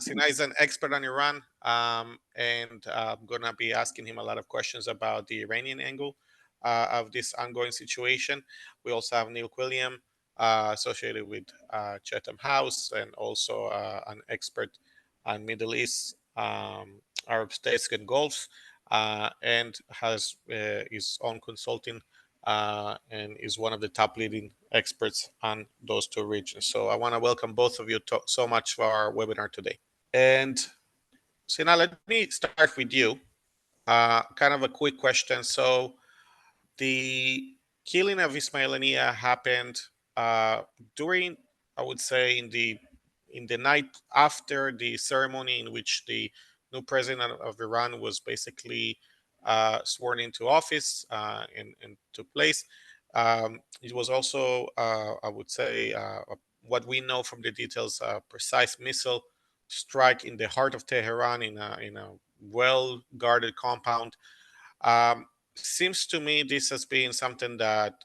Sina is an expert on Iran, and I'm going to be asking him a lot of questions about the Iranian angle of this ongoing situation. We also have Neil Quilliam, associated with Chatham House, and also an expert on Middle East, Arab states, and Gulf, and has his own consulting and is one of the top leading experts on those two regions. So I want to welcome both of you so much for our webinar today. And Sina, let me start with you. Kind of a quick question. So the killing of Ismail Haniyeh happened during, I would say, in the night after the ceremony in which the new president of Iran was basically sworn into office and took place. It was also, I would say, what we know from the details, a precise missile strike in the heart of Tehran in a well-guarded compound. Seems to me this has been something that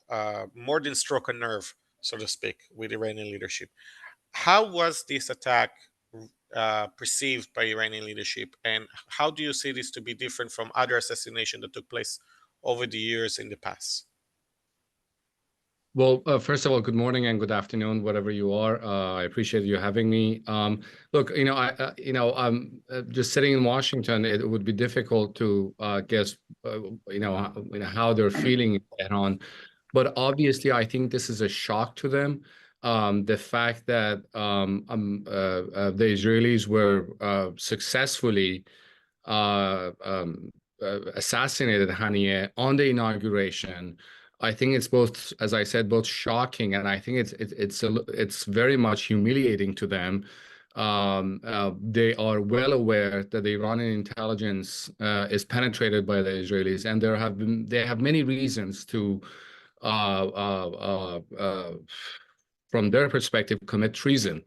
more than struck a nerve, so to speak, with Iranian leadership. How was this attack perceived by Iranian leadership, and how do you see this to be different from other assassinations that took place over the years in the past? Well, first of all, good morning and good afternoon, wherever you are. I appreciate you having me. Look, just sitting in Washington, it would be difficult to guess, how they're feeling in Tehran. But obviously, I think this is a shock to them. The fact that the Israelis were successfully assassinated Haniyeh on the inauguration. I think it's both, as I said, both shocking, and I think it's very much humiliating to them. They are well aware that the Iranian intelligence is penetrated by the Israelis, and they have many reasons to, from their perspective, commit treason.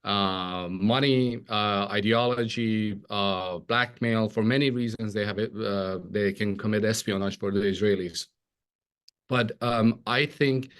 Money, ideology, blackmail. For many reasons, they can commit espionage for the Israelis. But I think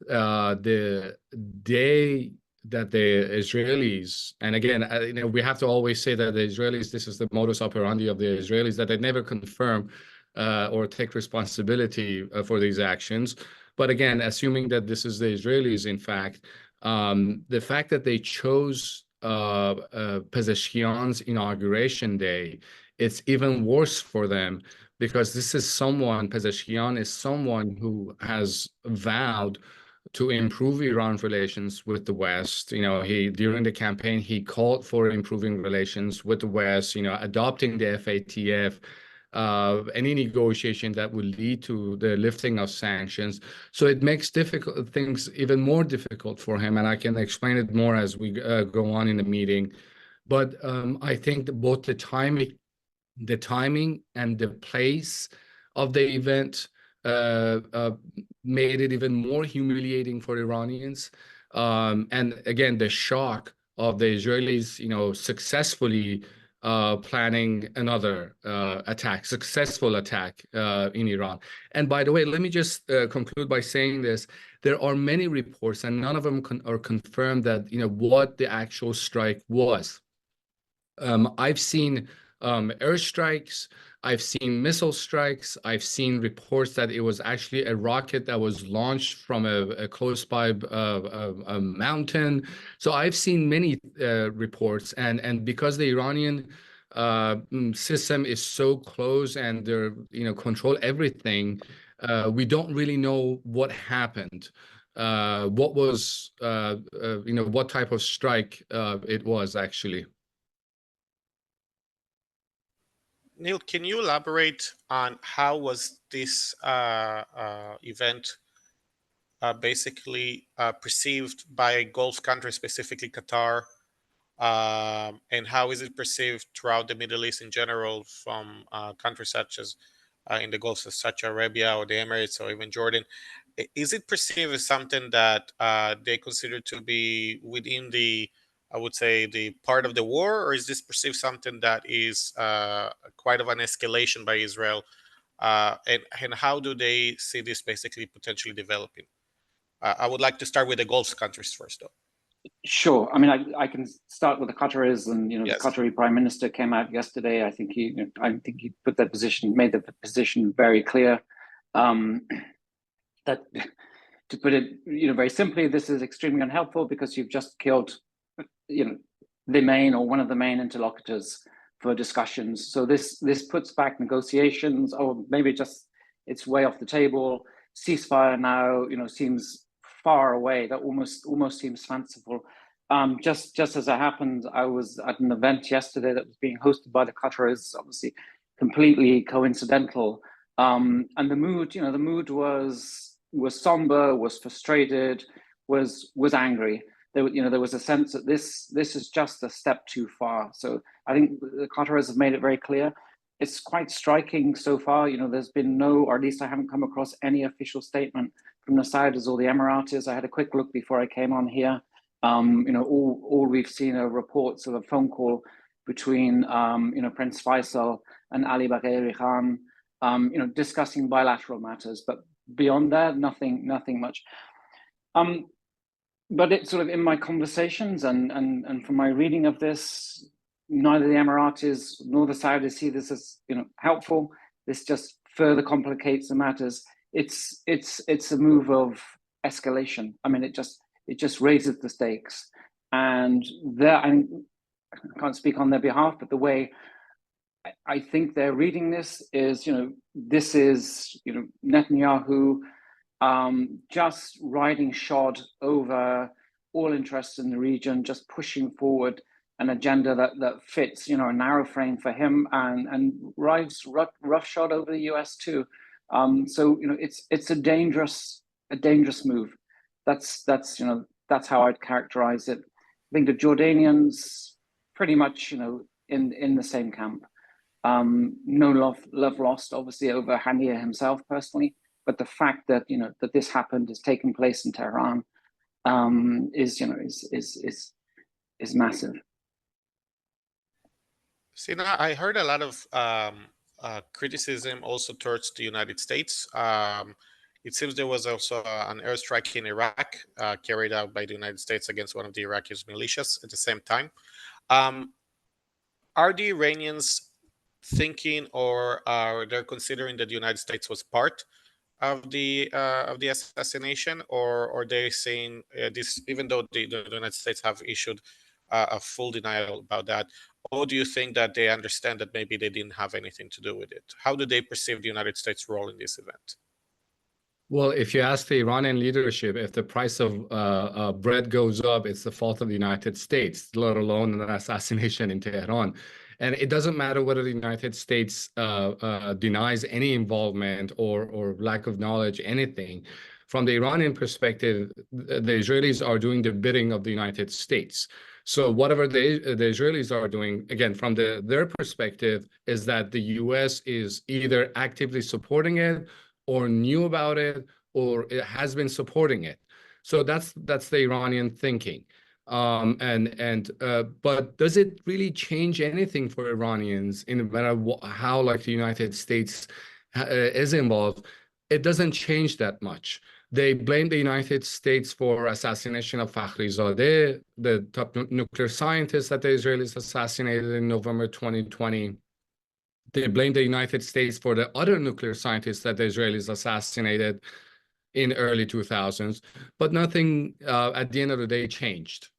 the day that the Israelis, and again, we have to always say that the Israelis, this is the modus operandi of the Israelis, that they never confirm or take responsibility for these actions. But again, assuming that this is the Israelis, in fact, the fact that they chose Pezeshkian's inauguration day, it's even worse for them, because this is Pezeshkian is someone who has vowed to improve Iran's relations with the West. During the campaign, he called for improving relations with the West, adopting the FATF, any negotiation that would lead to the lifting of sanctions. So it makes things even more difficult for him, and I can explain it more as we go on in the meeting. But I think that both the timing and the place of the event made it even more humiliating for Iranians. And again, the shock of the Israelis, successfully planning another successful attack in Iran. And by the way, let me just conclude by saying this. There are many reports, and none of them are confirmed that, what the actual strike was. I've seen airstrikes, I've seen missile strikes, I've seen reports that it was actually a rocket that was launched from a close by a mountain. So I've seen many reports, and because the Iranian system is so close and they're control everything, we don't really know what happened. What was what type of strike it was actually. Neil, can you elaborate on how was this event basically perceived by Gulf countries, specifically Qatar, and how is it perceived throughout the Middle East in general from countries such as in the Gulf, such as Arabia or the Emirates or even Jordan? Is it perceived as something that they consider to be within the, I would say, the part of the war, or is this perceived something that is quite of an escalation by Israel? And how do they see this basically potentially developing? I would like to start with the Gulf countries first, though. Sure. I mean, I can start with the Qataris, and the Yes. Qatari Prime Minister came out yesterday. I think he put that position, made the position very clear. That, to put it, very simply, this is extremely unhelpful because you've just killed, the main or one of the main interlocutors for discussions. So this puts back negotiations, or maybe just it's way off the table. Ceasefire now, seems far away. That almost seems fanciful. Just as it happened, I was at an event yesterday that was being hosted by the Qataris, obviously completely coincidental. And the mood was somber, was frustrated, was angry. There was a sense that this is just a step too far. So I think the Qataris have made it very clear. It's quite striking so far. There's been no, or at least I haven't come across any official statement from the Saudis or the Emiratis. I had a quick look before I came on here. All we've seen are reports of a phone call between Prince Faisal and Ali Bagheri Khan, discussing bilateral matters, but beyond that, nothing much. But it's sort of in my conversations and from my reading of this, neither the Emiratis nor the Saudis see this as helpful. This just further complicates the matters. It's a move of escalation. I mean, it just raises the stakes. And I can't speak on their behalf, but the way I think they're reading this is, this is Netanyahu just riding shod over all interests in the region, just pushing forward an agenda that fits, a narrow frame for him, and rides roughshod over the US too. So it's a dangerous move. That's how I'd characterize it. I think the Jordanians pretty much in the same camp. No love lost, obviously, over Haniyeh himself personally, but the fact that that this happened, is taking place in Tehran, is massive. Sina, I heard a lot of criticism also towards the United States. It seems there was also an airstrike in Iraq carried out by the United States against one of the Iraqi militias at the same time. Are the Iranians thinking, or are they considering that the United States was part of the assassination, or are they saying this, even though the United States have issued a full denial about that? Or do you think that they understand that maybe they didn't have anything to do with it? How do they perceive the United States' role in this event? Well, if you ask the Iranian leadership, if the price of bread goes up, it's the fault of the United States, let alone an assassination in Tehran. And it doesn't matter whether the United States denies any involvement or lack of knowledge, anything. From the Iranian perspective, the Israelis are doing the bidding of the United States. So whatever the Israelis are doing, again, from their perspective, is that the U.S. is either actively supporting it, or knew about it, or it has been supporting it. So that's the Iranian thinking. But does it really change anything for Iranians in no matter how like the United States is involved? It doesn't change that much. They blame the United States for assassination of Fakhrizadeh, the top nuclear scientist that the Israelis assassinated in November 2020. They blame the United States for the other nuclear scientists that the Israelis assassinated in early 2000s, but nothing at the end of the day changed.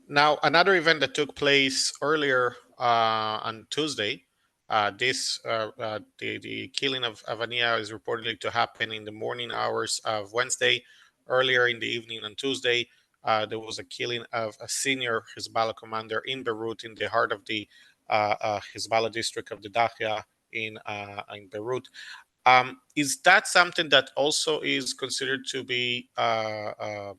Now, another event that took place earlier on Tuesday, the killing of Haniyeh is reportedly to happen in the morning hours of Wednesday. Earlier in the evening on Tuesday, there was a killing of a senior Hezbollah commander in Beirut, in the heart of the Hezbollah district of the Dahia in Beirut. Is that something that also is considered to be an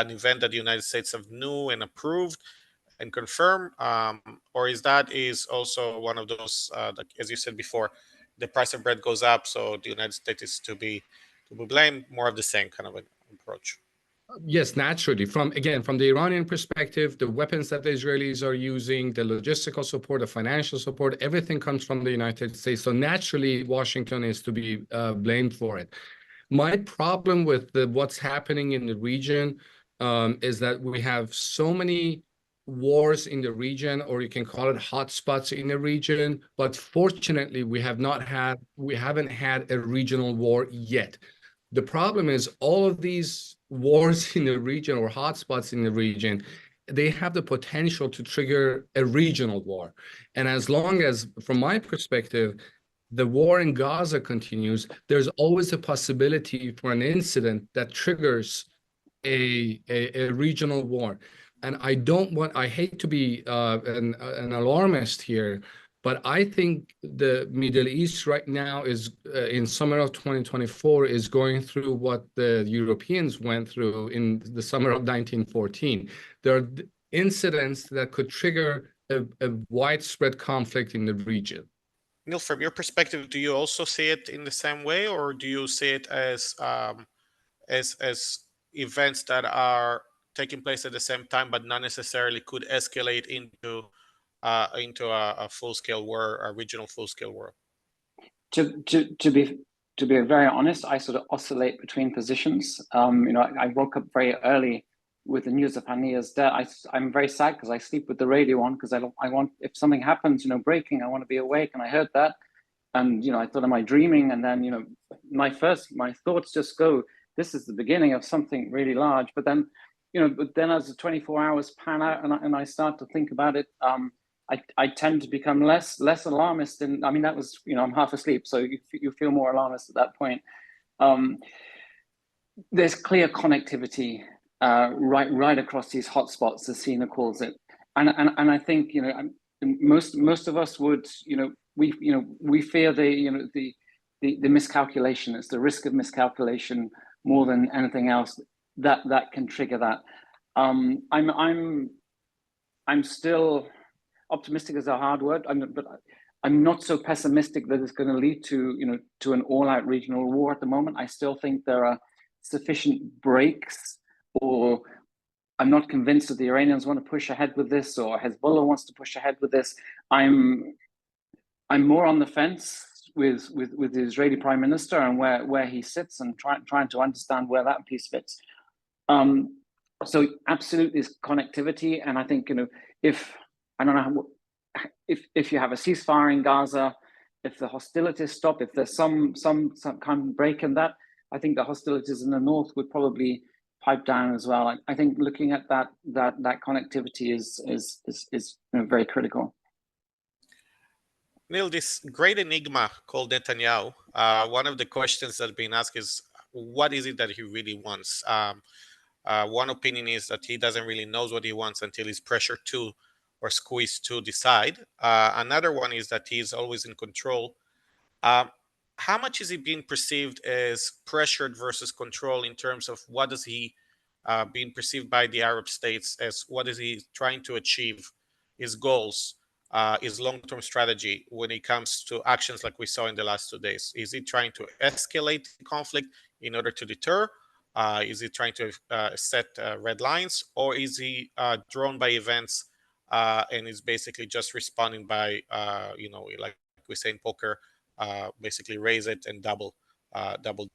event that the United States have knew and approved and confirmed, or is also one of those, as you said before, the price of bread goes up, so the United States is to be blamed, more of the same kind of an approach? Yes, naturally. From the Iranian perspective, the weapons that the Israelis are using, the logistical support, the financial support, everything comes from the United States. So naturally, Washington is to be blamed for it. My problem with what's happening in the region is that we have so many wars in the region, or you can call it hotspots in the region, but fortunately we haven't had a regional war yet. The problem is all of these wars in the region or hotspots in the region, they have the potential to trigger a regional war. And as long as, from my perspective, the war in Gaza continues, there's always a possibility for an incident that triggers a regional war. And I hate to be an alarmist here, but I think the Middle East right now is, in summer of 2024, is going through what the Europeans went through in the summer of 1914. There are incidents that could trigger a widespread conflict in the region. Neil, from your perspective, do you also see it in the same way, or do you see it as events that are taking place at the same time, but not necessarily could escalate into a full-scale war, a regional full-scale war? To be very honest, I sort of oscillate between positions. I woke up very early with the news of Haniyeh's death. I'm very sad because I sleep with the radio on, because I want, if something happens, breaking, I want to be awake. And I heard that, and I thought, am I dreaming? And then my thoughts just go, this is the beginning of something really large. But then as the 24 hours pan out and I start to think about it, I tend to become less alarmist. And I mean, that was, I'm half asleep, so you feel more alarmist at that point. There's clear connectivity right across these hotspots, as Sina calls it, and I think most of us would we fear the miscalculation. It's the risk of miscalculation more than anything else that can trigger that. I'm still optimistic is a hard word, but I'm not so pessimistic that it's going to lead to to an all-out regional war at the moment. I still think there are sufficient breaks, or I'm not convinced that the Iranians want to push ahead with this, or Hezbollah wants to push ahead with this. I'm more on the fence with the Israeli Prime Minister and where he sits, and trying to understand where that piece fits. So absolutely is connectivity, and I think if I don't know if you have a ceasefire in Gaza, if the hostilities stop, if there's some kind of break in that, I think the hostilities in the north would probably pipe down as well. I think looking at that connectivity is very critical. Neil, this great enigma called Netanyahu, one of the questions that have been asked is, what is it that he really wants? One opinion is that he doesn't really know what he wants until he's pressured to or squeezed to decide. Another one is that he's always in control. How much is he being perceived as pressured versus control in terms of what is he being perceived by the Arab states as, what is he trying to achieve, his goals, his long-term strategy when it comes to actions like we saw in the last 2 days? Is he trying to escalate the conflict in order to deter? Is he trying to set red lines, or is he drawn by events and is basically just responding by, like we say in poker, basically raise it and double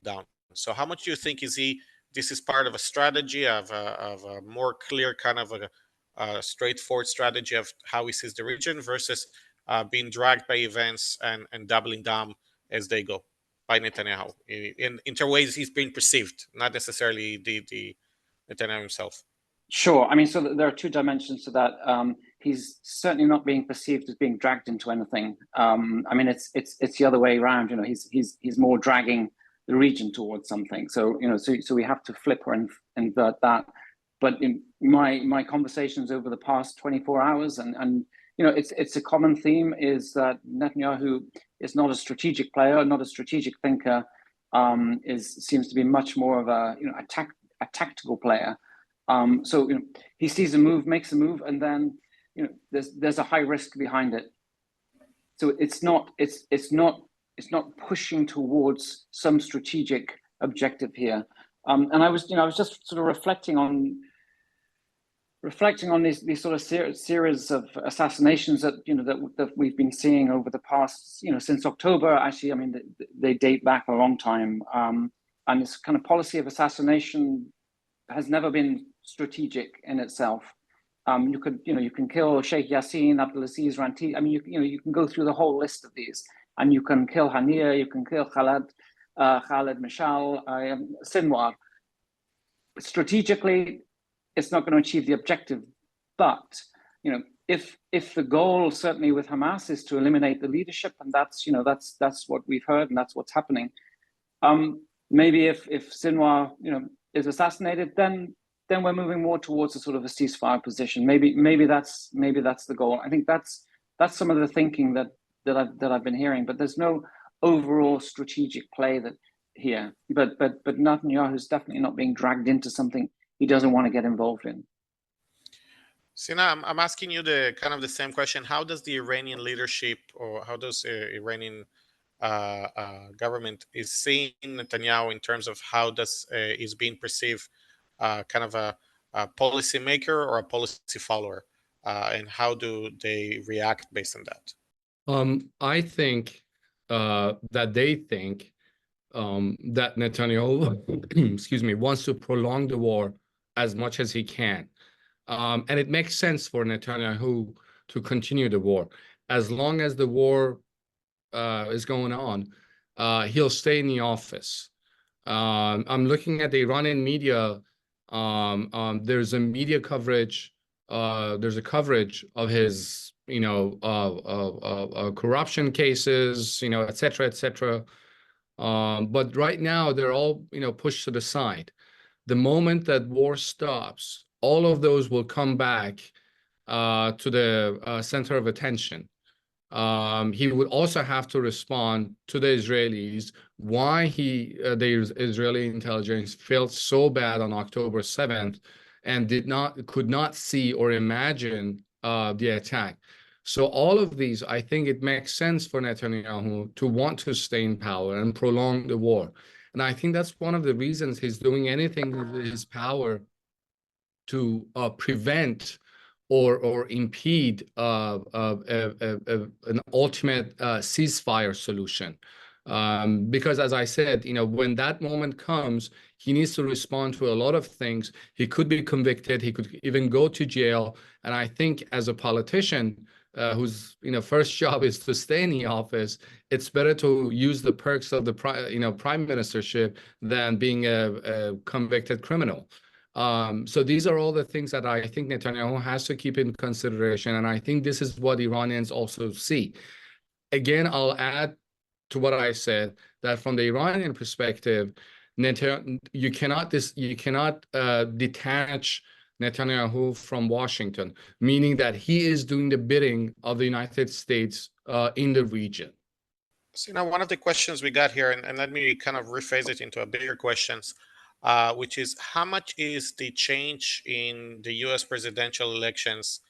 down? So how much do you think this is part of a strategy of a more clear kind of a straightforward strategy of how he sees the region versus being dragged by events and doubling down as they go by Netanyahu in ways he's being perceived, not necessarily the Netanyahu himself? Sure. I mean, so there are two dimensions to that. He's certainly not being perceived as being dragged into anything. I mean, it's the other way around. He's more dragging the region towards something. So so we have to flip or invert that. But in my conversations over the past 24 hours, and it's a common theme, is that Netanyahu is not a strategic player, not a strategic thinker. Seems to be much more of a tactical player. So he sees a move, makes a move, and then there's a high risk behind it. So it's not pushing towards some strategic objective here. And I was just sort of reflecting on these sort of series of assassinations that we've been seeing over the past since October. Actually, I mean they date back a long time, and this kind of policy of assassination has never been strategic in itself. You can kill Sheikh Yassin, Abdulaziz Ranti. I mean, you can go through the whole list of these, and you can kill Haniyeh, you can kill Khaled Mashal, Sinwar. Strategically, it's not going to achieve the objective, but if the goal certainly with Hamas is to eliminate the leadership, and that's what we've heard, and that's what's happening. Maybe if Sinwar is assassinated, then we're moving more towards a sort of a ceasefire position. Maybe that's the goal. I think that's some of the thinking that I've been hearing, but there's no overall strategic play here. But Netanyahu is definitely not being dragged into something he doesn't want to get involved in. Sina, I'm asking you the same question. How does the Iranian leadership, or how does Iranian government is seeing Netanyahu in terms of how is being perceived, kind of a policy maker or a policy follower, and how do they react based on that? I think that they think that Netanyahu, excuse me, wants to prolong the war as much as he can. And it makes sense for Netanyahu to continue the war. As long as the war is going on, he'll stay in the office. I'm looking at the Iranian media. There's a media coverage. There's a coverage of his, corruption cases, et cetera, et cetera. But right now, they're all, pushed to the side. The moment that war stops, all of those will come back to the center of attention. He would also have to respond to the Israelis why the Israeli intelligence felt so bad on October 7th and could not see or imagine the attack. So all of these, I think it makes sense for Netanyahu to want to stay in power and prolong the war. And I think that's one of the reasons he's doing anything with his power to prevent or impede an ultimate ceasefire solution. Because as I said, when that moment comes, he needs to respond to a lot of things. He could be convicted. He could even go to jail. And I think as a politician whose first job is to stay in the office, it's better to use the perks of the prime ministership than being a convicted criminal. So these are all the things that I think Netanyahu has to keep in consideration. And I think this is what Iranians also see. Again, I'll add to what I said, that from the Iranian perspective, you cannot detach Netanyahu from Washington, meaning that he is doing the bidding of the United States in the region. So now one of the questions we got here, and let me kind of rephrase it into a bigger questions, which is how much is the change in the U.S. presidential elections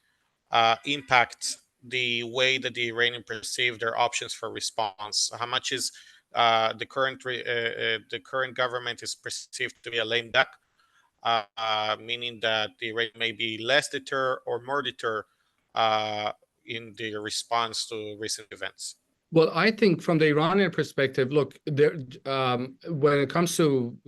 impact the way that the Iranian perceive their options for response? How much is the current government is perceived to be a lame duck, meaning that the Iranian may be less deterred or more deterred in the response to recent events? Well, I think from the Iranian perspective, look, when it comes to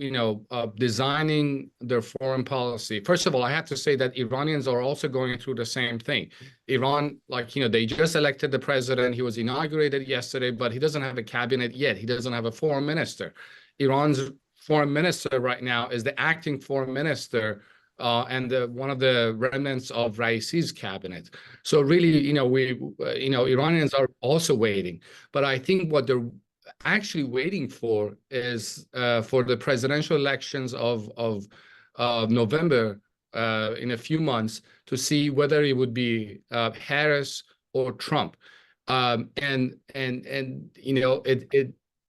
designing their foreign policy, first of all, I have to say that Iranians are also going through the same thing. Iran, they just elected the president. He was inaugurated yesterday, but he doesn't have a cabinet yet. He doesn't have a foreign minister. Iran's foreign minister right now is the acting foreign minister and one of the remnants of Raisi's cabinet. So really, Iranians are also waiting. But I think what they're actually waiting for is for the presidential elections of November in a few months to see whether it would be Harris or Trump.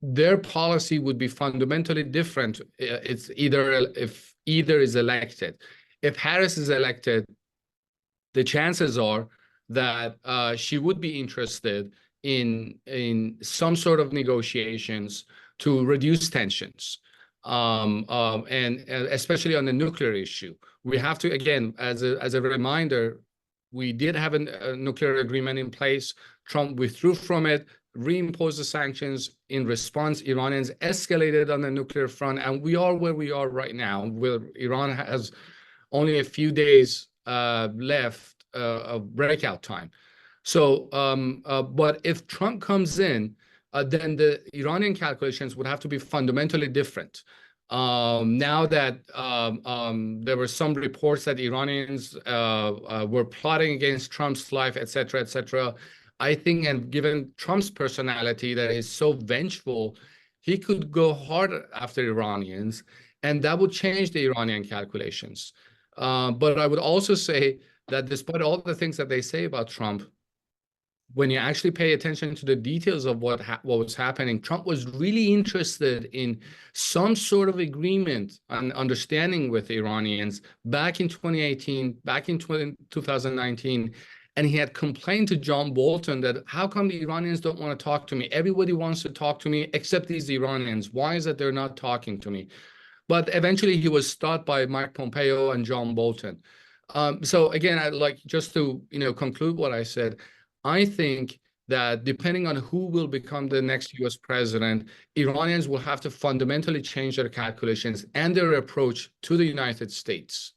Their policy would be fundamentally different. It's if either is elected. If Harris is elected, the chances are that she would be interested in some sort of negotiations to reduce tensions, and especially on the nuclear issue. We have to, again, as a reminder, we did have a nuclear agreement in place. Trump withdrew from it, reimposed the sanctions. In response, Iranians escalated on the nuclear front, and we are where we are right now, where Iran has only a few days left of breakout time. So, but if Trump comes in, then the Iranian calculations would have to be fundamentally different. Now that there were some reports that Iranians were plotting against Trump's life, et cetera, I think, and given Trump's personality that is so vengeful, he could go hard after Iranians, and that would change the Iranian calculations. But I would also say that despite all the things that they say about Trump, when you actually pay attention to the details of what was happening, Trump was really interested in some sort of agreement and understanding with the Iranians back in 2018, back in 2019. And he had complained to John Bolton that, how come the Iranians don't want to talk to me? Everybody wants to talk to me except these Iranians. Why is it they're not talking to me? But eventually he was stopped by Mike Pompeo and John Bolton. So again, I'd like just to conclude what I said. I think that depending on who will become the next US president, Iranians will have to fundamentally change their calculations and their approach to the United States.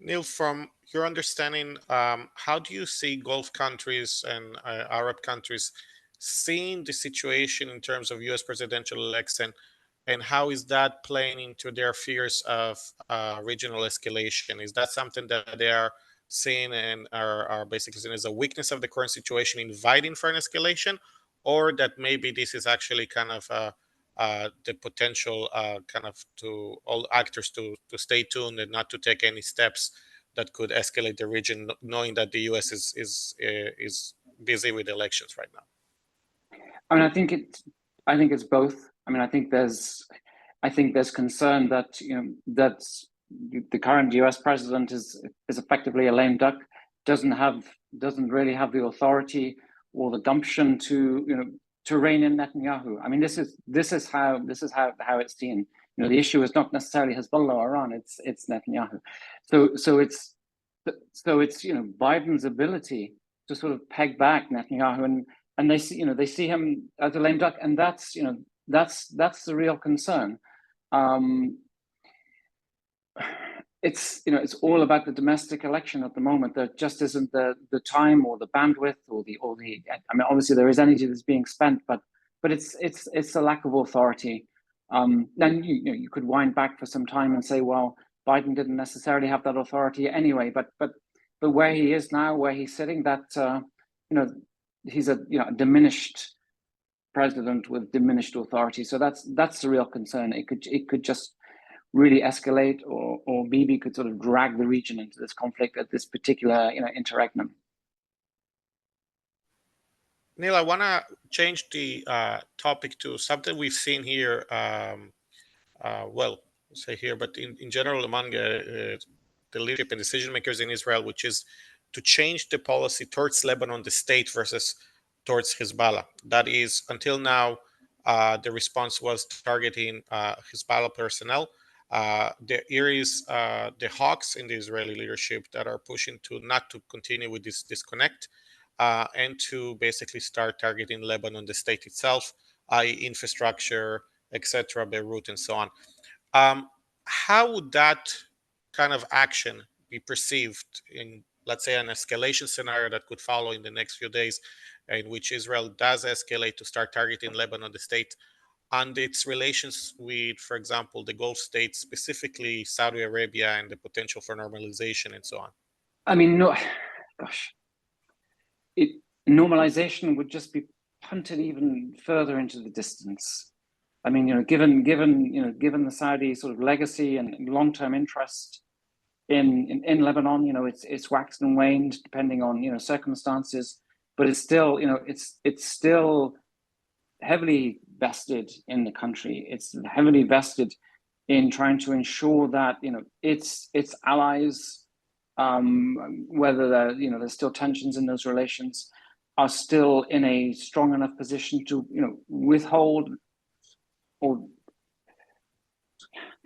Neil, from your understanding, how do you see Gulf countries and Arab countries seeing the situation in terms of US presidential election, and how is that playing into their fears of regional escalation? Is that something that they are seeing and are basically seen as a weakness of the current situation, inviting for an escalation, or that maybe this is actually kind of the potential kind of to all actors to stay tuned and not to take any steps that could escalate the region, knowing that the U.S. is busy with elections right now? I mean, I think it's both. I mean, I think there's concern that that the current U.S. president is effectively a lame duck, doesn't really have the authority or the gumption to rein in Netanyahu. I mean, this is how it's seen. The issue is not necessarily Hezbollah or Iran; it's Netanyahu. So it's Biden's ability to sort of peg back Netanyahu, and they see him as a lame duck, and that's the real concern. It's all about the domestic election at the moment. There just isn't the time or the bandwidth or the. I mean, obviously there is energy that's being spent, but it's a lack of authority. Then you could wind back for some time and say, well, Biden didn't necessarily have that authority anyway. But where he is now, where he's sitting, that he's a diminished president with diminished authority. So that's the real concern. It could just really escalate, or Bibi could sort of drag the region into this conflict at this particular interregnum. Neil, I want to change the topic to something we've seen here. Say here, but in general among the leadership and decision makers in Israel, which is to change the policy towards Lebanon, the state, versus towards Hezbollah. That is, until now, the response was targeting Hezbollah personnel. There is the hawks in the Israeli leadership that are pushing to not to continue with this disconnect and to basically start targeting Lebanon, the state itself, i.e. infrastructure, etc., Beirut, and so on. How would that kind of action be perceived in, let's say, an escalation scenario that could follow in the next few days, in which Israel does escalate to start targeting Lebanon, the state, and its relations with, for example, the Gulf states, specifically Saudi Arabia, and the potential for normalization and so on? I mean, normalization would just be punted even further into the distance. I mean, given the Saudi sort of legacy and long-term interest in Lebanon, it's waxed and waned depending on circumstances, but it's still it's still heavily vested in the country. It's heavily vested in trying to ensure that its allies, whether there's still tensions in those relations, are still in a strong enough position to withhold or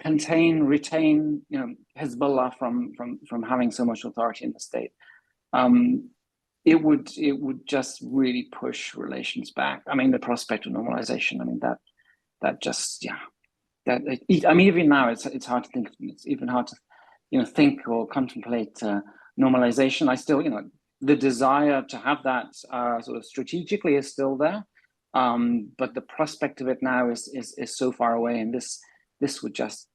retain Hezbollah from having so much authority in the state. It would just really push relations back. I mean, the prospect of normalization. I mean, that just I mean, even now it's hard to think. It's even hard think or contemplate normalization. I still, the desire to have that sort of strategically is still there, but the prospect of it now is so far away, and this would just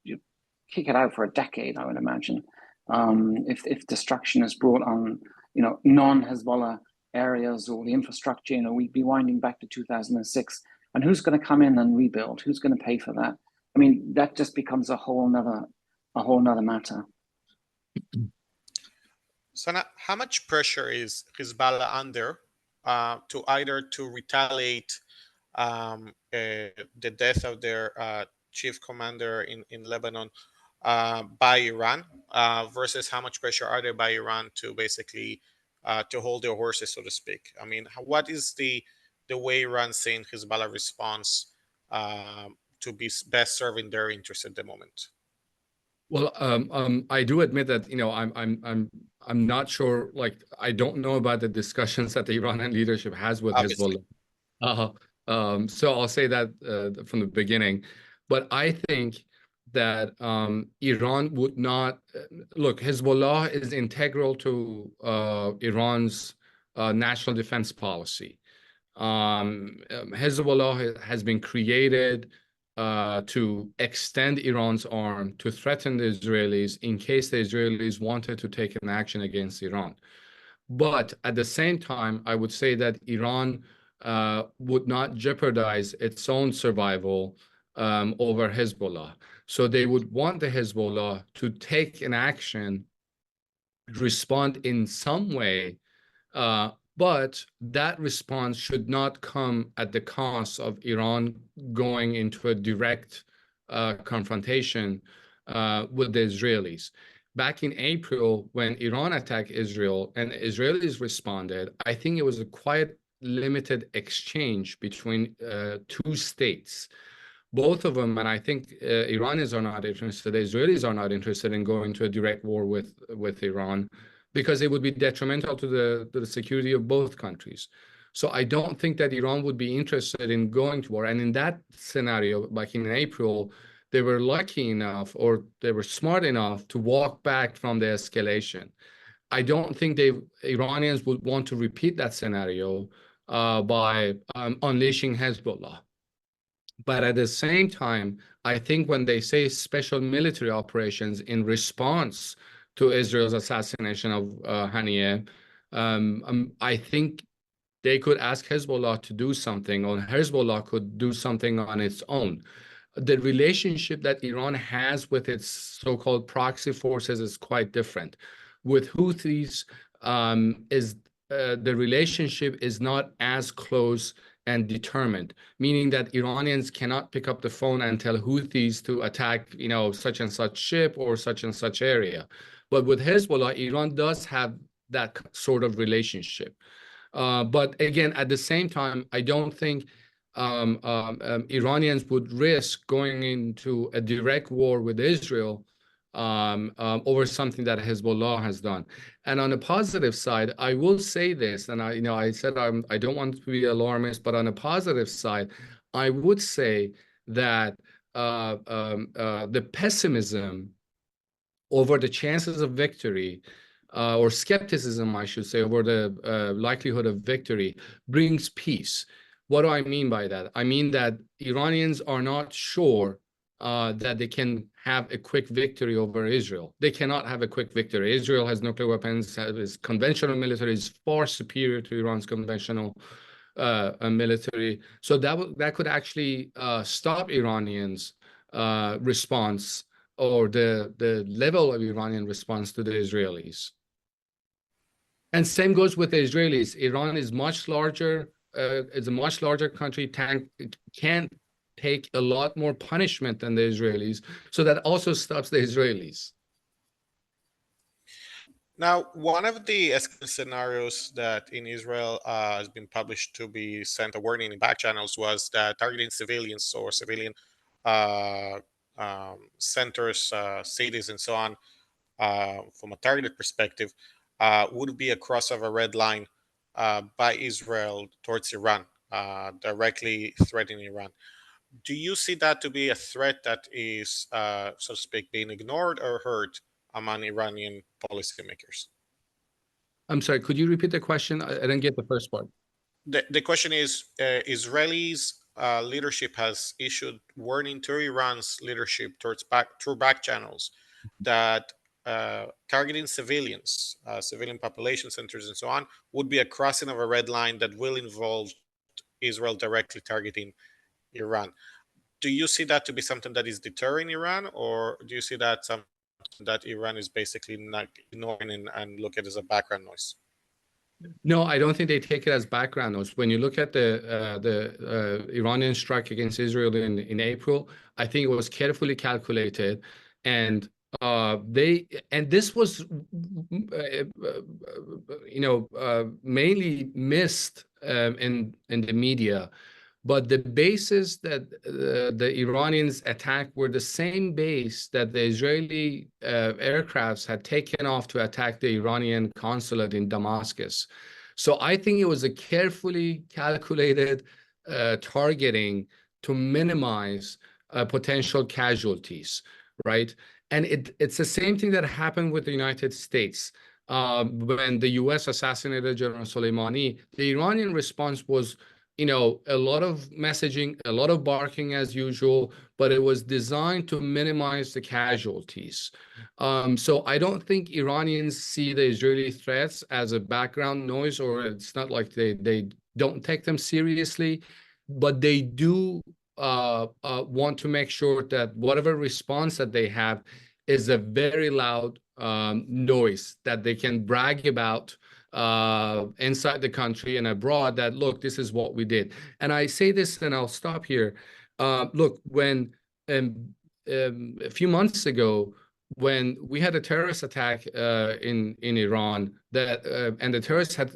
kick it out for a decade, I would imagine, if destruction is brought on, non-Hezbollah areas or the infrastructure. We'd be winding back to 2006, and who's going to come in and rebuild? Who's going to pay for that? I mean, that just becomes a whole nother matter. So now, how much pressure is Hezbollah under to retaliate the death of their chief commander in Lebanon by Iran versus how much pressure are there by Iran to basically to hold their horses, so to speak? I mean, what is the way Iran seeing Hezbollah response to be best serving their interests at the moment? Well, I do admit that I'm not sure. Like, I don't know about the discussions that the Iranian leadership has with Obviously. Hezbollah. So I'll say that from the beginning. But I think that Iran would not look. Hezbollah is integral to Iran's national defense policy. Hezbollah has been created to extend Iran's arm to threaten the Israelis in case the Israelis wanted to take an action against Iran. But at the same time, I would say that Iran would not jeopardize its own survival over Hezbollah. So they would want the Hezbollah to take an action, respond in some way, but that response should not come at the cost of Iran going into a direct confrontation with the Israelis. Back in April, when Iran attacked Israel and Israelis responded, I think it was a quite limited exchange between two states. Both of them, and I think Iranians are not interested, the Israelis are not interested in going to a direct war with Iran, because it would be detrimental to the security of both countries. So I don't think that Iran would be interested in going to war. And in that scenario, back in April, they were lucky enough, or they were smart enough to walk back from the escalation. I don't think Iranians would want to repeat that scenario by unleashing Hezbollah. But at the same time, I think when they say special military operations in response to Israel's assassination of Haniyeh, I think they could ask Hezbollah to do something, or Hezbollah could do something on its own. The relationship that Iran has with its so-called proxy forces is quite different. With Houthis, the relationship is not as close and determined, meaning that Iranians cannot pick up the phone and tell Houthis to attack, such and such ship or such and such area. But with Hezbollah, Iran does have that sort of relationship. But again, at the same time, I don't think Iranians would risk going into a direct war with Israel over something that Hezbollah has done. And on the positive side, I will say this, and I said I don't want to be alarmist, but on a positive side, I would say that the pessimism over the chances of victory, or skepticism, I should say, over the likelihood of victory, brings peace. What do I mean by that? I mean that Iranians are not sure that they can have a quick victory over Israel. They cannot have a quick victory. Israel has nuclear weapons, its conventional military is far superior to Iran's conventional military. So that could actually stop Iranians' response, or the level of Iranian response to the Israelis. And same goes with the Israelis. Iran is much larger. It's a much larger country, can take a lot more punishment than the Israelis. So that also stops the Israelis. Now, one of the scenarios that in Israel has been published to be sent a warning in back channels was that targeting civilians or civilian uh, centers, cities, and so on, from a targeted perspective, would be a cross of a red line by Israel towards Iran, directly threatening Iran. Do you see that to be a threat that is, so to speak, being ignored or heard among Iranian policymakers? I'm sorry, could you repeat the question? I didn't get the first part. The question is, Israelis leadership has issued warning to Iran's leadership through back channels that targeting civilians, civilian population centers, and so on, would be a crossing of a red line that will involve Israel directly targeting Iran. Do you see that to be something that is deterring Iran, or do you see that something that Iran is basically not ignoring and look at as a background noise? No, I don't think they take it as background noise. When you look at the Iranian strike against Israel in April, I think it was carefully calculated, and this was mainly missed in the media. But the bases that the Iranians attacked were the same base that the Israeli aircrafts had taken off to attack the Iranian consulate in Damascus. So I think it was a carefully calculated targeting to minimize potential casualties, right? And it's the same thing that happened with the United States. When the US assassinated General Soleimani, the Iranian response was, a lot of messaging, a lot of barking as usual, but it was designed to minimize the casualties. So I don't think Iranians see the Israeli threats as a background noise, or it's not like they don't take them seriously, but they do want to make sure that whatever response that they have is a very loud noise that they can brag about inside the country and abroad, that look, this is what we did. And I say this, and I'll stop here. Look, when a few months ago, when we had a terrorist attack in Iran, that and the terrorists had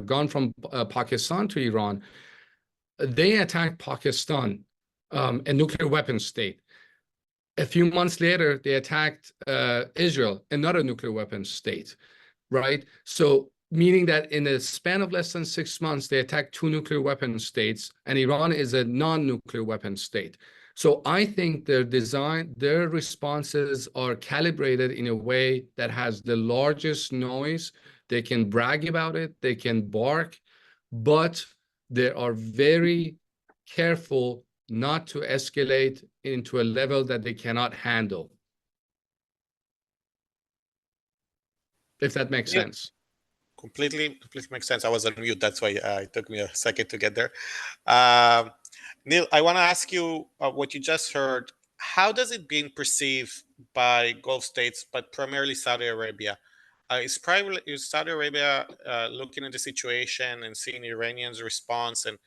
gone from Pakistan to Iran, they attacked Pakistan, a nuclear weapon state. A few months later, they attacked Israel, another nuclear weapon state. Right? So meaning that in a span of less than 6 months, they attacked 2 nuclear weapon states, and Iran is a non-nuclear weapon state. So I think their responses are calibrated in a way that has the largest noise. They can brag about it, they can bark, but they are very careful not to escalate into a level that they cannot handle. If that makes sense. Completely makes sense. I was on mute. That's why it took me a second to get there. Neil, I want to ask you what you just heard. How does it being perceived by Gulf states, but primarily Saudi Arabia? Is Saudi Arabia looking at the situation and seeing the Iranians' response, and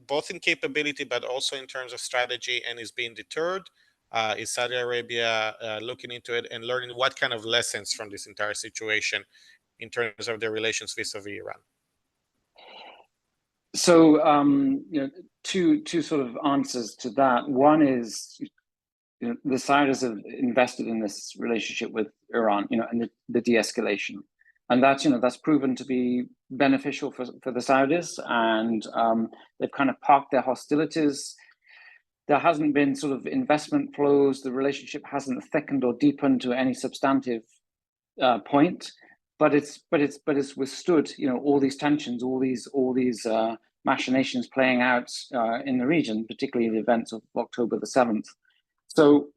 both in capability, but also in terms of strategy, and is being deterred? Is Saudi Arabia looking into it and learning what kind of lessons from this entire situation in terms of their relations vis-a-vis Iran? So, two sort of answers to that. One is, the Saudis have invested in this relationship with Iran, and the de-escalation, and that's proven to be beneficial for the Saudis, and they've kind of parked their hostilities. There hasn't been sort of investment flows. The relationship hasn't thickened or deepened to any substantive point, but it's withstood, all these tensions, all these machinations playing out in the region, particularly the events of October the 7th. So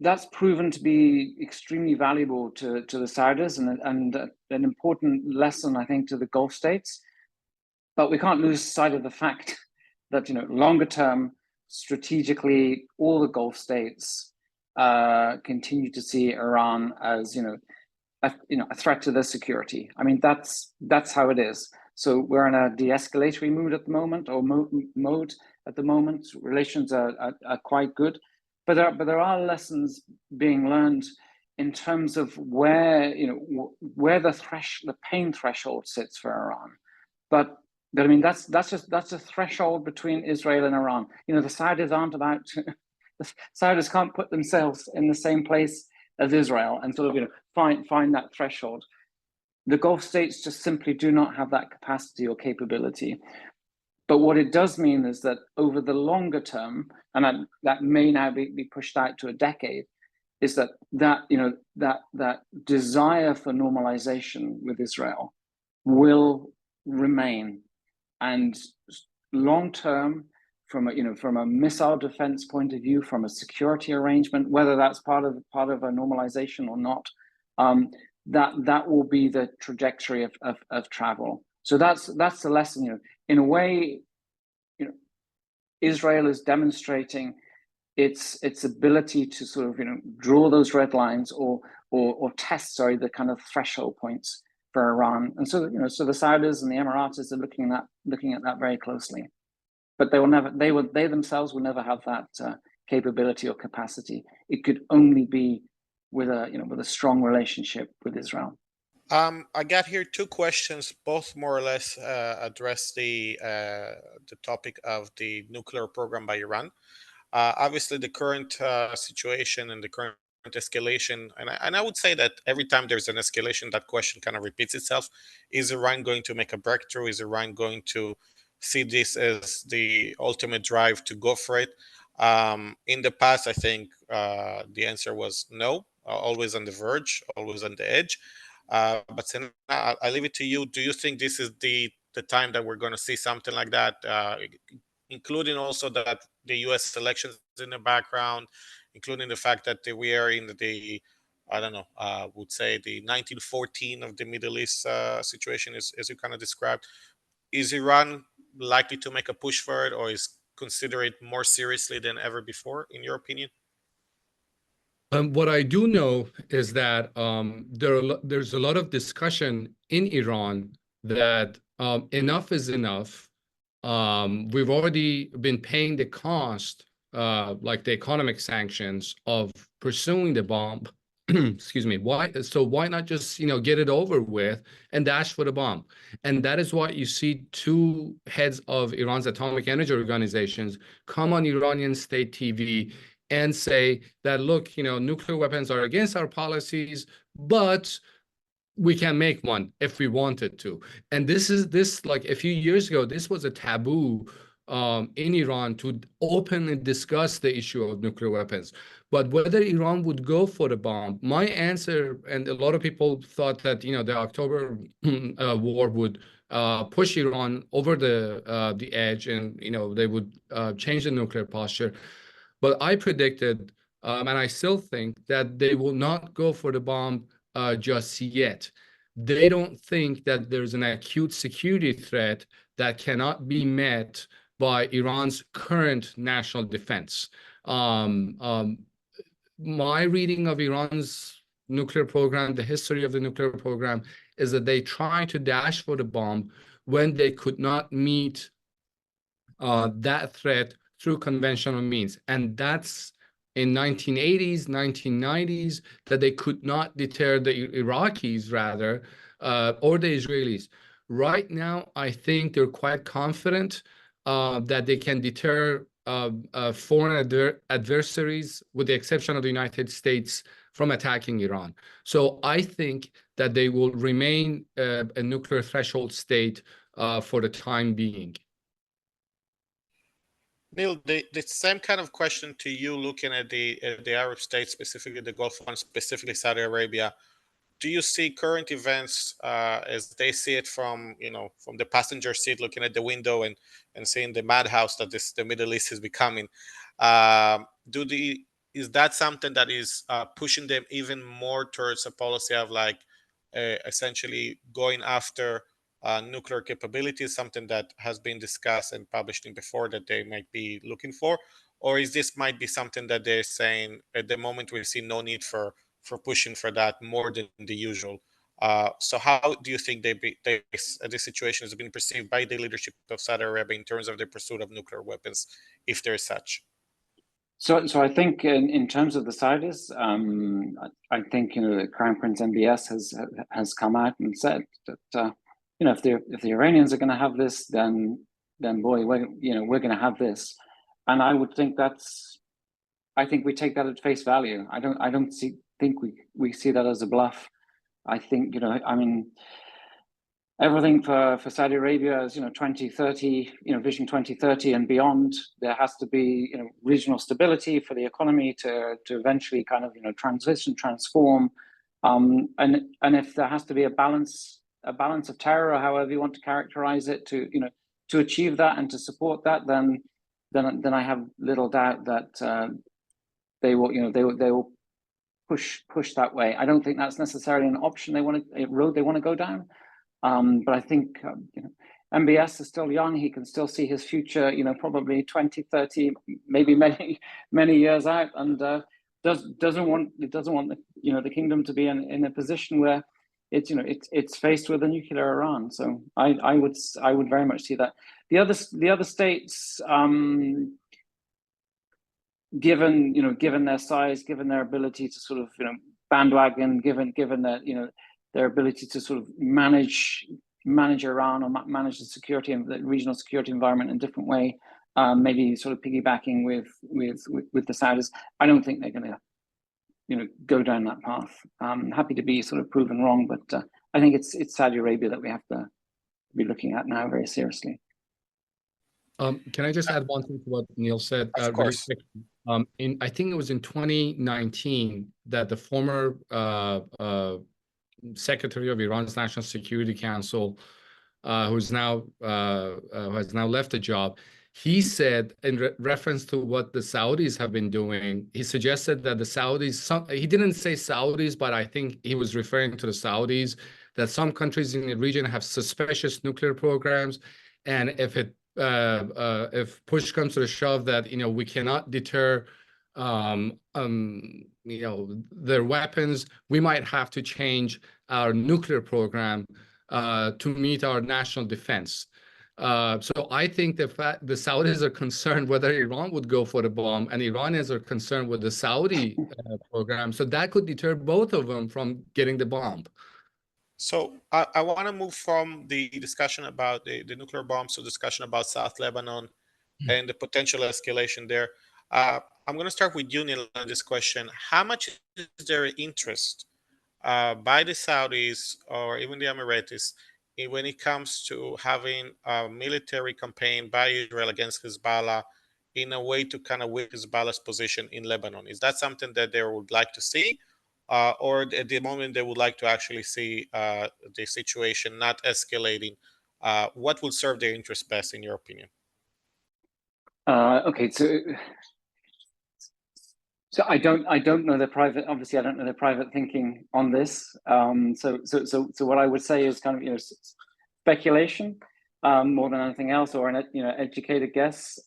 that's proven to be extremely valuable to the Saudis, and an important lesson, I think, to the Gulf states. But we can't lose sight of the fact that, longer term, strategically, all the Gulf states continue to see Iran as, a threat to their security. I mean, that's how it is. So we're in a de-escalatory mood at the moment, or mode at the moment. Relations are quite good, but there are lessons being learned in terms of where the pain threshold sits for Iran. But I mean, that's a threshold between Israel and Iran. The Saudis aren't about the Saudis can't put themselves in the same place as Israel and sort of find that threshold. The Gulf states just simply do not have that capacity or capability. But what it does mean is that over the longer term, and that may now be pushed out to a decade, is that desire for normalization with Israel will remain, and long term, from a missile defense point of view, from a security arrangement, whether that's part of a normalization or not, that will be the trajectory of travel. So that's the lesson. In a way, Israel is demonstrating its ability to sort of draw those red lines or test, the kind of threshold points for Iran. And so so the Saudis and the Emiratis are looking at that very closely. But they themselves will never have that capability or capacity. It could only be with a strong relationship with Israel. I got here two questions, both more or less address the topic of the nuclear program by Iran. Obviously, the current situation and the current escalation, and I would say that every time there's an escalation, that question kind of repeats itself. Is Iran going to make a breakthrough? Is Iran going to see this as the ultimate drive to go for it? In the past, I think the answer was no, always on the verge, always on the edge. But Sina, I leave it to you. Do you think this is the time that we're going to see something like that, including also that the U.S. elections in the background, including the fact that we are in the I don't know, would say the 1914 of the Middle East situation, as you kind of described. Is Iran likely to make a push for it, or is consider it more seriously than ever before, in your opinion? What I do know is that there's a lot of discussion in Iran that enough is enough. We've already been paying the cost, like the economic sanctions of pursuing the bomb. Excuse me. Why not just get it over with and dash for the bomb? And that is why you see two heads of Iran's atomic energy organizations come on Iranian state TV and say that, look, nuclear weapons are against our policies, but we can make one if we wanted to. And this like a few years ago, this was a taboo in Iran to openly discuss the issue of nuclear weapons. But whether Iran would go for the bomb, my answer, and a lot of people thought that the October war would push Iran over the edge, and they would change the nuclear posture. But I predicted, and I still think, that they will not go for the bomb just yet. They don't think that there's an acute security threat that cannot be met by Iran's current national defense. My reading of Iran's nuclear program, the history of the nuclear program, is that they try to dash for the bomb when they could not meet that threat through conventional means. And that's in 1980s, 1990s, that they could not deter the Iraqis, rather, or the Israelis. Right now, I think they're quite confident that they can deter foreign adversaries, with the exception of the United States, from attacking Iran. So I think that they will remain a nuclear threshold state for the time being. Neil, the same kind of question to you, looking at the Arab states, specifically the Gulf one, specifically Saudi Arabia. Do you see current events as they see it from from the passenger seat, looking at the window and seeing the madhouse that the Middle East is becoming? Is that something that is pushing them even more towards a policy of like essentially going after nuclear capabilities, something that has been discussed and published in before that they might be looking for? Or is this might be something that they're saying at the moment we see no need for pushing for that more than the usual? So how do you think this situation has been perceived by the leadership of Saudi Arabia in terms of the pursuit of nuclear weapons, if there is such? So I think in terms of the Saudis, I think the Crown Prince MBS has come out and said that if the Iranians are going to have this, then boy, we're going to have this. And I would think I think we take that at face value. I don't think we see that as a bluff. I think I mean, everything for Saudi Arabia is 2030, Vision 2030 and beyond. There has to be regional stability for the economy to eventually kind of transition, transform, and if there has to be a balance of terror, or however you want to characterize it, to achieve that and to support that, then I have little doubt that they will push that way. I don't think that's necessarily an option a road they want to go down. But I think MBS is still young. He can still see his future, probably 20, 30, maybe many years out, and doesn't want the kingdom to be in a position where it's faced with a nuclear Iran. So I would very much see that. The other states, given their size, given their ability to sort of bandwagon, given that their ability to sort of manage Iran or manage the security and the regional security environment in a different way, maybe sort of piggybacking with the Saudis. I don't think they're going to go down that path. I'm happy to be sort of proven wrong, but I think it's Saudi Arabia that we have to be looking at now very seriously. Can I just add one thing to what Neil said? Of course. Really quick? I think it was in 2019 that the former Secretary of Iran's National Security Council, who has now left the job, he said in reference to what the Saudis have been doing, he suggested that the Saudis, he didn't say Saudis, but I think he was referring to the Saudis, that some countries in the region have suspicious nuclear programs, and if push comes to the shove, that we cannot deter their weapons, we might have to change our nuclear program to meet our national defense. So I think the Saudis are concerned whether Iran would go for the bomb, and Iranians are concerned with the Saudi program. So that could deter both of them from getting the bomb. So I want to move from the discussion about the nuclear bombs to discussion about South Lebanon and the potential escalation there. I'm going to start with you, Neil, on this question. How much is there interest by the Saudis or even the Emiratis when it comes to having a military campaign by Israel against Hezbollah in a way to kind of weaken Hezbollah's position in Lebanon? Is that something that they would like to see? Or at the moment they would like to actually see the situation not escalating? What will serve their interest best, in your opinion? Okay, so I don't know their private. Obviously, I don't know their private thinking on this. So what I would say is kind of speculation more than anything else, or an educated guess.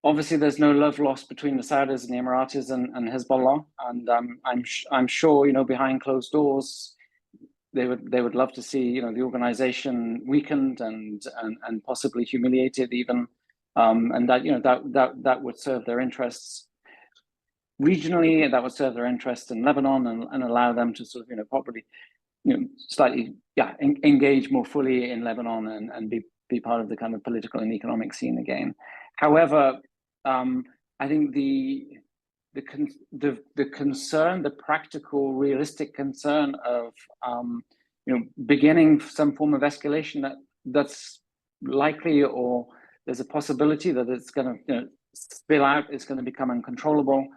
Obviously, there's no love lost between the Saudis and the Emiratis and Hezbollah, and I'm sure behind closed doors they would love to see the organization weakened and possibly humiliated even, and that would serve their interests regionally, and that would serve their interests in Lebanon and allow them to sort of probably slightly engage more fully in Lebanon and be part of the kind of political and economic scene again. However, I think the concern, the practical, realistic concern of beginning some form of escalation that's likely, or there's a possibility that it's going to spill out, it's going to become uncontrollable.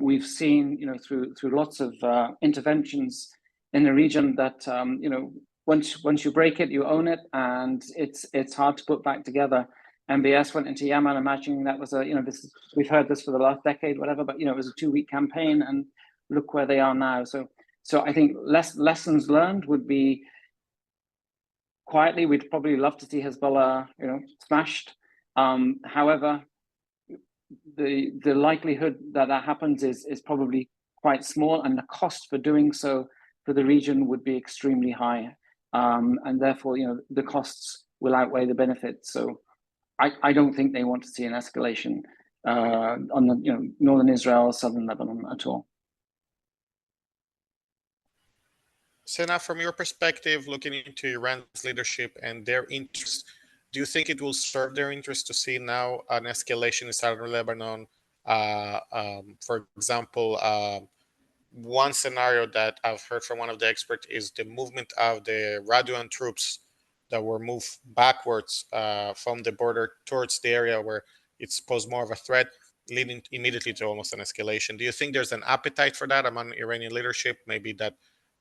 We've seen through lots of interventions in the region that once you break it, you own it, and it's hard to put back together. MBS went into Yemen, imagining that was we've heard this for the last decade, whatever, but it was a 2-week campaign, and look where they are now. So I think lessons learned would be, quietly, we'd probably love to see Hezbollah smashed. However, the likelihood that happens is probably quite small, and the cost for doing so for the region would be extremely high, and therefore the costs will outweigh the benefits. So I don't think they want to see an escalation on the northern Israel, southern Lebanon at all. Sina, from your perspective, looking into Iran's leadership and their interest, do you think it will serve their interest to see now an escalation in southern Lebanon? For example, one scenario that I've heard from one of the experts is the movement of the Raduan troops that were moved backwards from the border towards the area where it's posed more of a threat, leading immediately to almost an escalation. Do you think there's an appetite for that among Iranian leadership? Maybe that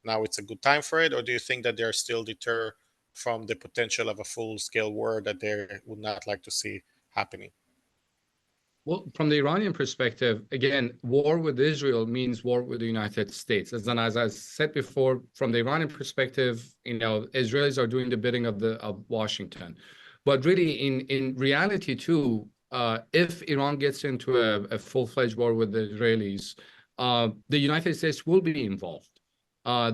now it's a good time for it, or do you think that they're still deterred from the potential of a full-scale war that they would not like to see happening? Well, from the Iranian perspective, again, war with Israel means war with the United States. As I said before, from the Iranian perspective, Israelis are doing the bidding of Washington. But really, in reality, too, if Iran gets into a full-fledged war with the Israelis, the United States will be involved.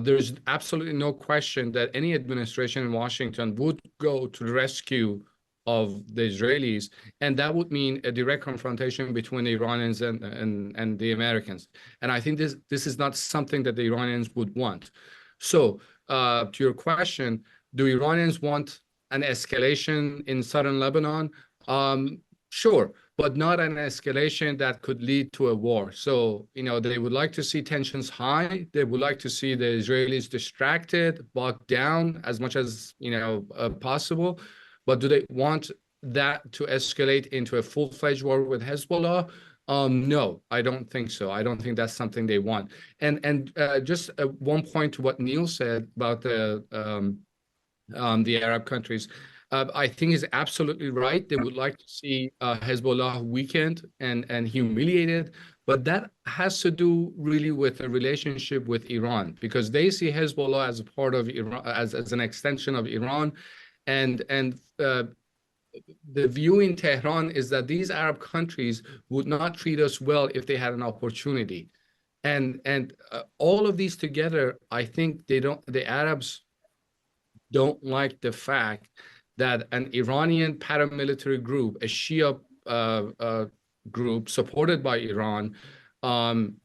There's absolutely no question that any administration in Washington would go to the rescue of the Israelis, and that would mean a direct confrontation between the Iranians and the Americans. And I think this is not something that the Iranians would want. So to your question, do Iranians want an escalation in southern Lebanon? Sure, but not an escalation that could lead to a war. So, they would like to see tensions high. They would like to see the Israelis distracted, bogged down as much as, possible. But do they want that to escalate into a full-fledged war with Hezbollah? No, I don't think so. I don't think that's something they want. And just one point to what Neil said about the Arab countries. I think is absolutely right. They would like to see Hezbollah weakened and humiliated, but that has to do really with a relationship with Iran, because they see Hezbollah as a part of Iran, as an extension of Iran, and the view in Tehran is that these Arab countries would not treat us well if they had an opportunity, and all of these together, I think the Arabs don't like the fact that an Iranian paramilitary group, a Shia group supported by Iran,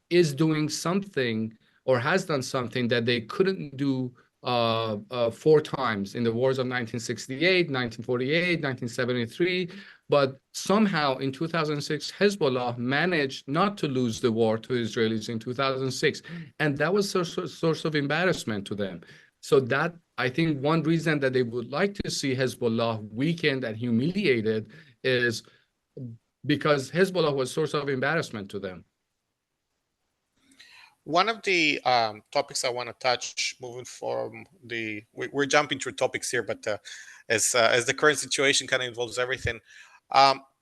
is doing something or has done something that they couldn't do 4 times in the wars of 1968, 1948, 1973. But somehow in 2006, Hezbollah managed not to lose the war to Israelis in 2006. And that was a source of embarrassment to them. So that, I think, one reason that they would like to see Hezbollah weakened and humiliated is because Hezbollah was a source of embarrassment to them. One of the topics I want to touch, moving from we're jumping through topics here, but as the current situation kind of involves everything,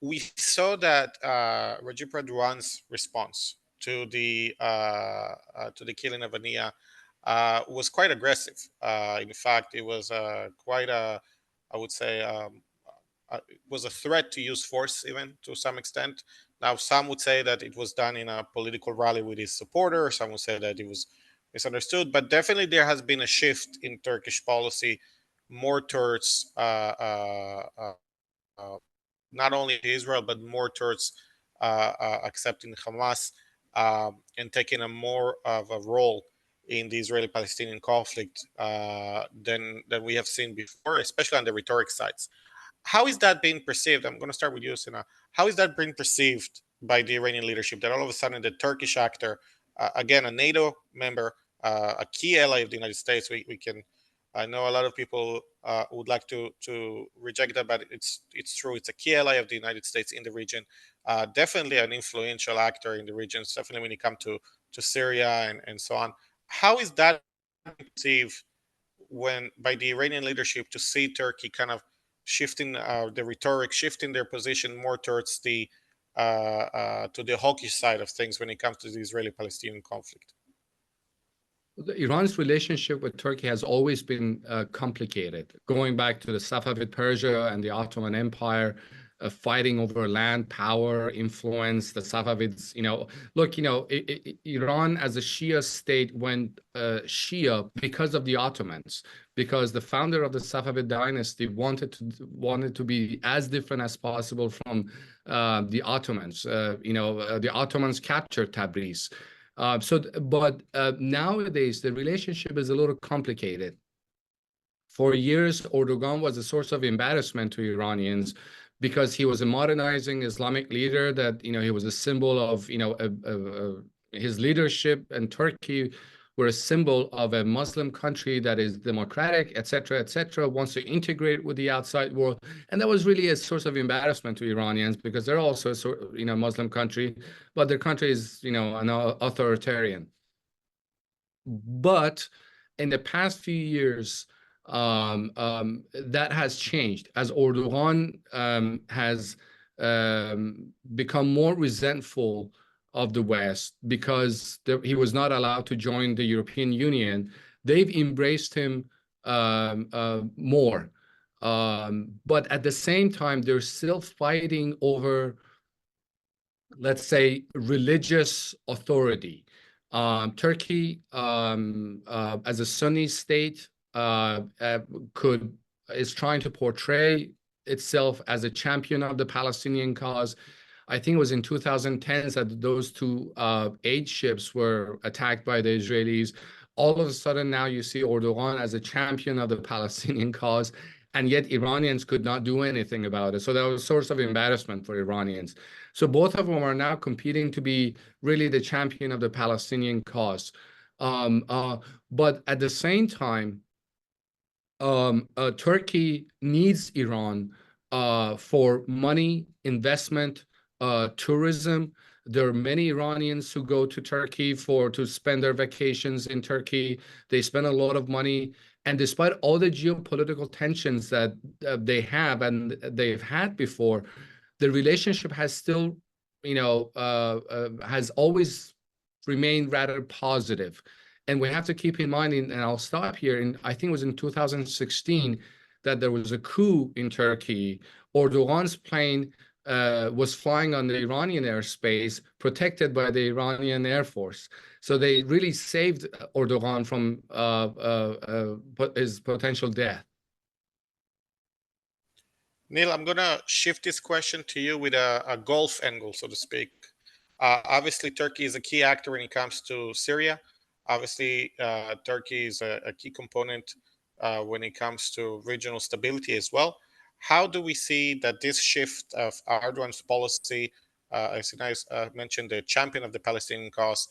we saw that Recep Erdogan's response to the killing of Haniyeh was quite aggressive. In fact, it was quite a, I would say, it was a threat to use force, even to some extent. Now, some would say that it was done in a political rally with his supporters. Some would say that it was misunderstood. But definitely there has been a shift in Turkish policy more towards not only Israel, but more towards accepting Hamas and taking a more of a role in the Israeli-Palestinian conflict than we have seen before, especially on the rhetoric sides. How is that being perceived? I'm going to start with you, Sina. How is that being perceived by the Iranian leadership, that all of a sudden the Turkish actor, again, a NATO member, a key ally of the United States, I know a lot of people would like to reject that, but it's true. It's a key ally of the United States in the region, definitely an influential actor in the region, definitely when it comes to Syria and so on. How is that perceived by the Iranian leadership to see Turkey kind of shifting the rhetoric, shifting their position more towards to the hawkish side of things when it comes to the Israeli-Palestinian conflict? Iran's relationship with Turkey has always been complicated, going back to the Safavid Persia and the Ottoman Empire, fighting over land, power, influence. The Safavids, look, Iran as a Shia state went Shia because of the Ottomans, because the founder of the Safavid dynasty wanted to be as different as possible from the Ottomans. The Ottomans captured Tabriz. But nowadays, the relationship is a little complicated. For years, Erdogan was a source of embarrassment to Iranians because he was a modernizing Islamic leader, that, he was a symbol of, his leadership and Turkey were a symbol of a Muslim country that is democratic, et cetera, wants to integrate with the outside world. And that was really a source of embarrassment to Iranians because they're also a Muslim country, but their country is, an authoritarian. But in the past few years, that has changed as Erdogan has become more resentful of the West because he was not allowed to join the European Union. They've embraced him more. But at the same time, they're still fighting over, let's say, religious authority. Turkey, as a Sunni state, is trying to portray itself as a champion of the Palestinian cause. I think it was in 2010 that those two aid ships were attacked by the Israelis. All of a sudden now you see Erdogan as a champion of the Palestinian cause, and yet Iranians could not do anything about it. So that was a source of embarrassment for Iranians. So both of them are now competing to be really the champion of the Palestinian cause. But at the same time, Turkey needs Iran for money, investment, tourism. There are many Iranians who go to Turkey to spend their vacations in Turkey. They spend a lot of money. And despite all the geopolitical tensions that they have and they've had before, the relationship has still, has always remained rather positive. And we have to keep in mind, and I'll stop here, and I think it was in 2016 that there was a coup in Turkey. Erdogan's plane was flying on the Iranian airspace, protected by the Iranian Air Force. So they really saved Erdogan from his potential death. Neil, I'm going to shift this question to you with a Gulf angle, so to speak. Obviously, Turkey is a key actor when it comes to Syria. Obviously, Turkey is a key component when it comes to regional stability as well. How do we see that this shift of Erdogan's policy, as Sina mentioned, the champion of the Palestinian cause,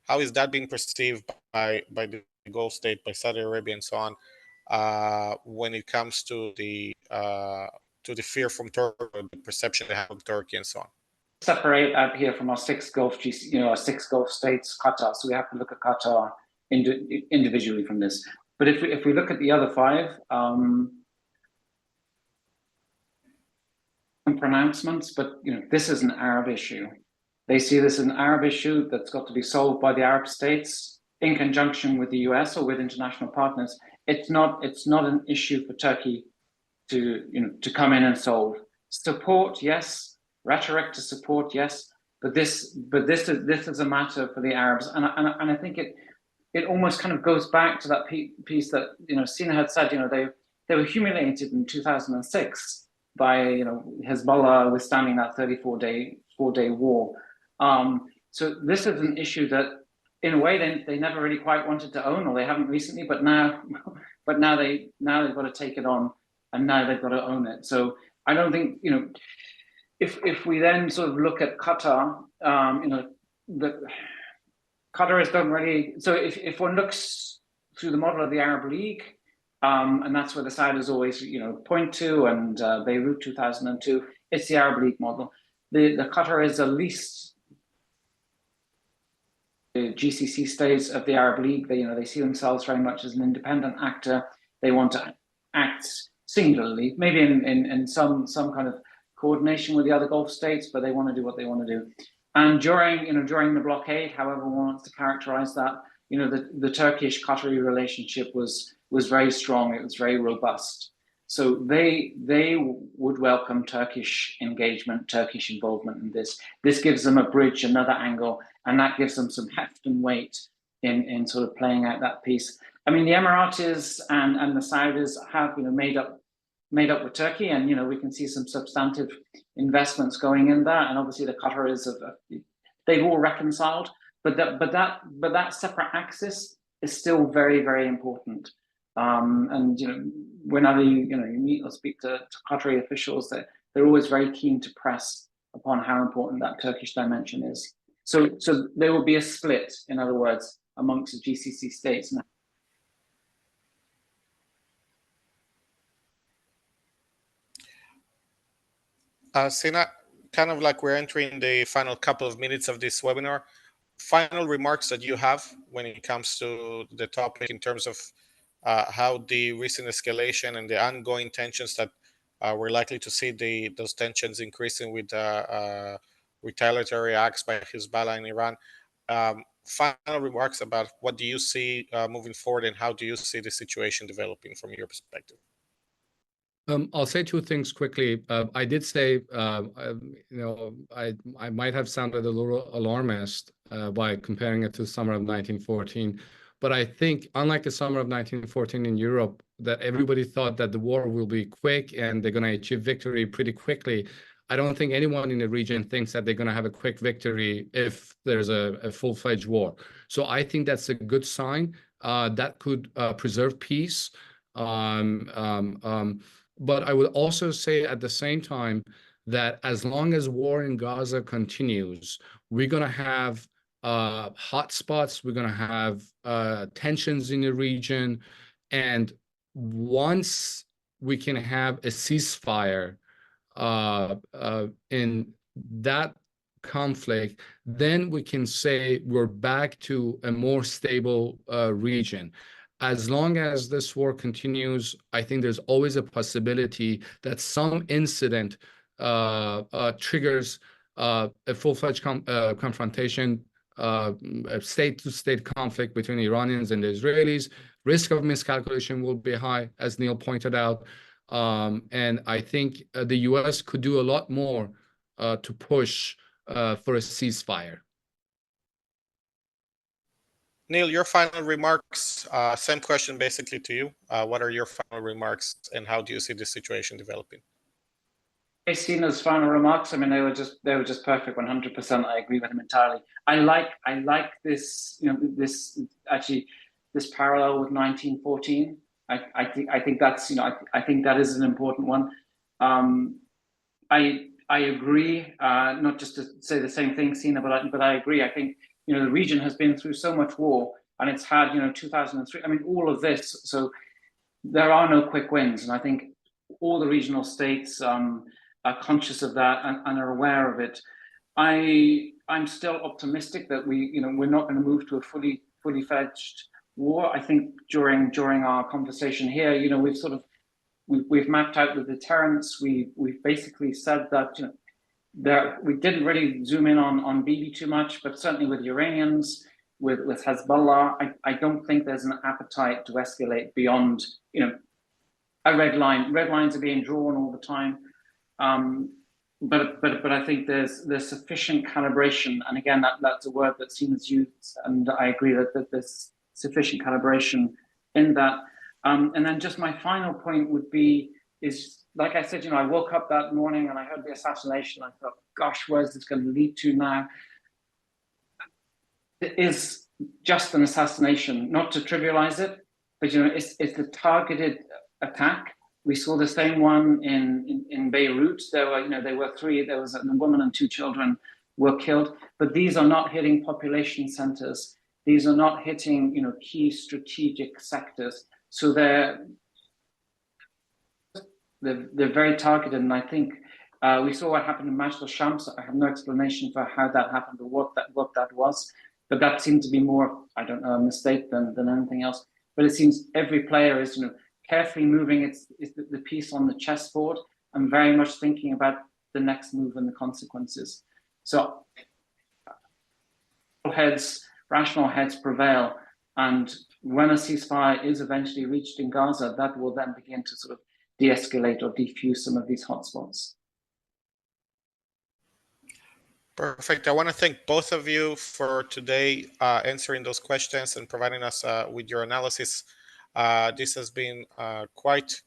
how is that being perceived by the Gulf state, by Saudi Arabia and so on, when it comes to the fear from Turkey, the perception they have of Turkey and so on? Separate out here from our six Gulf states, Qatar. So we have to look at Qatar individually from this. But if we look at the other five, pronouncements, but this is an Arab issue. They see this as an Arab issue that's got to be solved by the Arab states in conjunction with the US or with international partners. It's not an issue for Turkey to come in and solve. Support, yes. Rhetoric to support, yes. But this is a matter for the Arabs, and I think it almost kind of goes back to that piece that Sina had said. They were humiliated in 2006 by Hezbollah withstanding that 34-day war. So this is an issue that, in a way, they never really quite wanted to own, or they haven't recently. But now they've got to take it on, and now they've got to own it. So I don't think If we then sort of look at Qatar, Qatar has done really. So if one looks through the model of the Arab League, and that's where the Saudis always point to, and Beirut 2002, it's the Arab League model. The Qatar is the least the GCC states of the Arab League. They see themselves very much as an independent actor. They want to act singularly, maybe in some kind of coordination with the other Gulf states, but they want to do what they want to do. And during the blockade, however one wants to characterize that, the Turkish-Qatari relationship was very strong. It was very robust. So they would welcome Turkish engagement, Turkish involvement in this. This gives them a bridge, another angle, and that gives them some heft and weight in sort of playing out that piece. I mean, the Emiratis and the Saudis have made up with Turkey, and we can see some substantive investments going in there. And obviously the Qataris they've all reconciled, but that separate axis is still very, very important. And whenever you meet or speak to Qatari officials, they're always very keen to press upon how important that Turkish dimension is. So there will be a split, in other words, amongst the GCC states. Sina, kind of like we're entering the final couple of minutes of this webinar. Final remarks that you have when it comes to the topic in terms of how the recent escalation and the ongoing tensions that we're likely to see those tensions increasing with retaliatory acts by Hezbollah in Iran. Final remarks about what do you see moving forward, and how do you see the situation developing from your perspective? I'll say two things quickly. I did say, I might have sounded a little alarmist by comparing it to the summer of 1914. But I think, unlike the summer of 1914 in Europe, that everybody thought that the war will be quick and they're going to achieve victory pretty quickly. I don't think anyone in the region thinks that they're going to have a quick victory if there's a full-fledged war. So I think that's a good sign that could preserve peace. But I would also say at the same time that as long as war in Gaza continues, we're going to have hotspots, we're going to have tensions in the region. And once we can have a ceasefire in that conflict, then we can say we're back to a more stable region. As long as this war continues, I think there's always a possibility that some incident triggers a full-fledged confrontation, a state-to-state conflict between Iranians and the Israelis. Risk of miscalculation will be high, as Neil pointed out. And I think the US could do a lot more to push for a ceasefire. Neil, your final remarks, same question basically to you. What are your final remarks, and how do you see the situation developing? Sina's final remarks, I mean, they were just perfect, 100%. I agree with him entirely. I like this, this parallel with 1914. I think that's, I think that is an important one. I agree, not just to say the same thing, Sina, but I agree. I think, the region has been through so much war, and it's had, 2003, I mean, all of this. So there are no quick wins. And I think all the regional states are conscious of that and are aware of it. I'm still optimistic that we're not going to move to a fully fledged war. I think during our conversation here, we've mapped out the deterrents. We've basically said that we didn't really zoom in on Bibi too much, but certainly with the Iranians, with Hezbollah, I don't think there's an appetite to escalate beyond a red line. Red lines are being drawn all the time, but I think there's sufficient calibration, and again that's a word that Sina's used, and I agree that there's sufficient calibration in that. And then just my final point would be is, like I said, I woke up that morning and I heard the assassination. I thought, gosh, where's this going to lead to now? It is just an assassination, not to trivialize it, but it's a targeted attack. We saw the same one in Beirut. There were three. There was a woman and two children were killed. But these are not hitting population centers. These are not hitting key strategic sectors. So they're very targeted, and I think we saw what happened in Mashal Shams. I have no explanation for how that happened or what that was, but that seemed to be more, I don't know, a mistake than anything else. But it seems every player is carefully moving the piece on the chessboard and very much thinking about the next move and the consequences. So rational heads prevail, and when a ceasefire is eventually reached in Gaza, that will then begin to sort of de-escalate or defuse some of these hotspots. Perfect. I want to thank both of you for today answering those questions and providing us with your analysis. This has been quite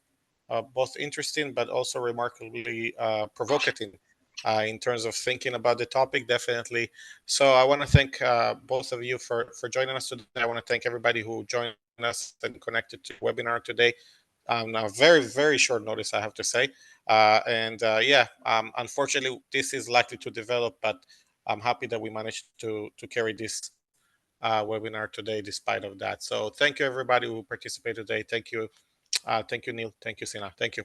both interesting but also remarkably provocative in terms of thinking about the topic, definitely. So I want to thank both of you for joining us today. I want to thank everybody who joined us and connected to the webinar today. Now, very, very short notice, I have to say. Unfortunately, this is likely to develop, but I'm happy that we managed to carry this webinar today despite of that. So thank you everybody who participated today. Thank you, Neil. Thank you, Sina. Thank you.